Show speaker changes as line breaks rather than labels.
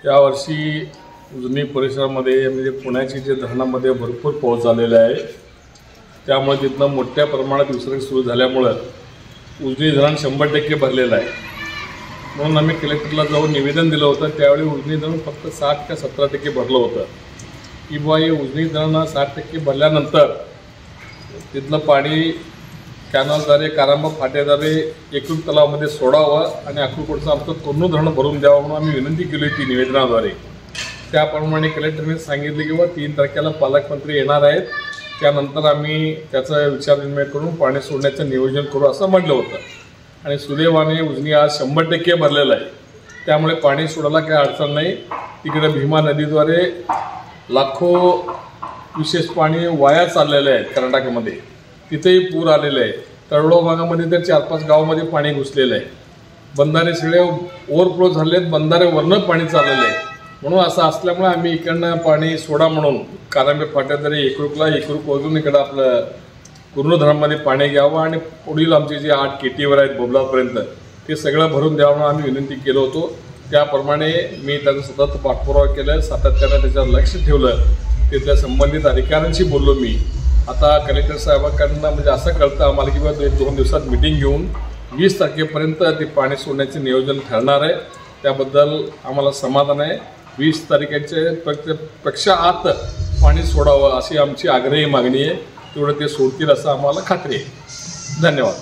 यावर्षी उजनी परिसरामध्ये म्हणजे पुण्याची जे धरणामध्ये भरपूर पाऊस झालेला आहे, त्यामुळे तिथनं मोठ्या प्रमाणात विसर्ग सुरू झाल्यामुळं उजनी धरण 100% भरलेलं आहे। म्हणून आम्ही कलेक्टरला जाऊन निवेदन दिलं होतं। त्यावेळी उजनी धरण फक्त 60 का 17% भरलं होतं की बुवा हे उजनी धरण 60% भरल्यानंतर तिथलं पाणी कॅनलद्वारे कारांबा फाट्याद्वारे एकूण तलावामध्ये सोडावं आणि अक्कलकोटचं आमचं तोरणू धरण भरून द्यावं म्हणून आम्ही विनंती केली होती निवेदनाद्वारे। त्याप्रमाणे कलेक्टरने सांगितले की 3 तारखेला पालकमंत्री येणार आहेत, त्यानंतर आम्ही त्याचा विचारविनिमय करून पाणी सोडण्याचं नियोजन करू असं म्हटलं होतं। आणि सुदैवाने उजनी आज 100% भरलेलं आहे, त्यामुळे पाणी सोडायला काही अडचण नाही। तिकडे भीमा नदीद्वारे लाखो विशेष पाणी वाया चाललेले आहेत कर्नाटकमध्ये, तिथेही पूर आलेले आहे। तळोळा भागामध्ये तर 4-5 गावामध्ये पाणी घुसलेलं आहे। बंधारे सगळे ओव्हरफ्लो झाले आहेत, बंधाऱ्यावरनं पाणी चाललेलं आहे। म्हणून असं असल्यामुळे आम्ही इकडनं पाणी सोडा म्हणून कारांबे फाट्याद्वारे एकरूक वरून इकडं आपलं पूर्ण धरणामध्ये पाणी घ्यावं आणि पुढील आमचे जे 8 केटीवर आहेत बोबलापर्यंत ते सगळं भरून द्यावं म्हणून आम्ही विनंती केलं होतो। त्याप्रमाणे मी त्याचा सतत पाठपुरावा केला, सातत्यानं त्याच्यावर लक्ष ठेवलं, तिथल्या संबंधित अधिकाऱ्यांशी बोललो मी। आता कलेक्टर साहेबांकडनं म्हणजे असं कळतं आम्हाला की 2 दिवसात मीटिंग घेऊन 20 तारखेपर्यंत ते पाणी सोडण्याचे नियोजन ठरणार आहे। त्याबद्दल आम्हाला समाधान आहे। 20 तारखेच्या पेक्षा आत पाणी सोडावं अशी आमची आग्रही मागणी आहे। तेवढं ते सोडतील असं आम्हाला खात्री आहे। धन्यवाद।